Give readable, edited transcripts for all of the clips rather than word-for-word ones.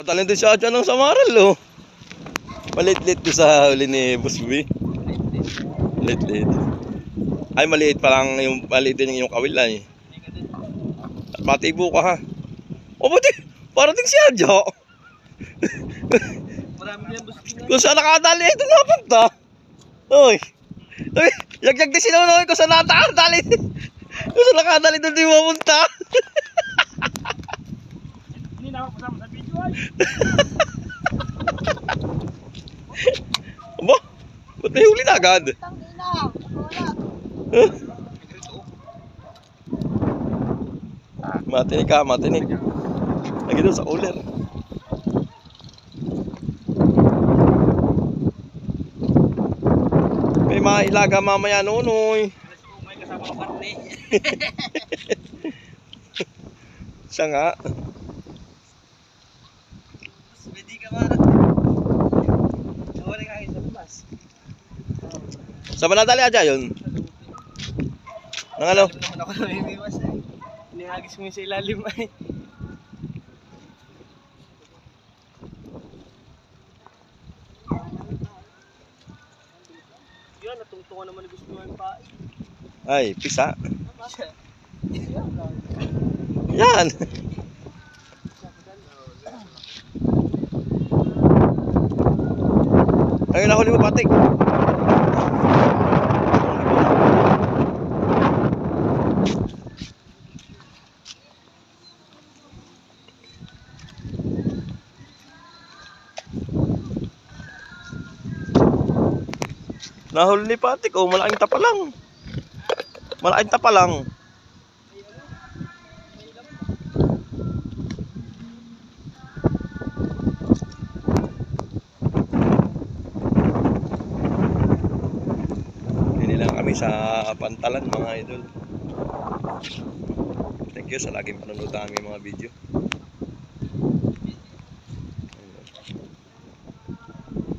Talent din siya dyan ng Samaral, oh. Malit-lit ko sa huli ni Boss B. Malit-lit. Ay, maliit pa lang yung maliit din yung kawilan, eh. At matibo ka, ha. O, buti, parating si Adjo. Marami yan, Boss B. Kung saan nakadali, ito napunta. Uy. Uy, yag-yag din sinunoy ko sa nakadali. Kung saan nakadali, doon di mapunta. Hindi na ako kasama sa video, ay. Aba, ba't may huli na agad? Matinig ka, matinig. Lagi doon sa uler. May mailaga mamaya nunoy. May kasama ng karne. Siya nga. Pwede ka ba? Nawala ka sa labas. Sa manadali aja yun? Nang ano? Alam naman ako na may iwas ay. Inihagis mo yung sa ilalim ay. Yan, natungtungan naman gusto mo yung pain. Ay, pisa. Yan. Ayun na huli mo, Patik. Nahuli ni Patik, oh, malaking tapa lang. Malaking tapa lang. Hindi lang kami sa Pantalan, mga idol. Thank you sa laging panonood ng aming mga video.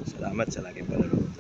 Salamat sa laging panonood.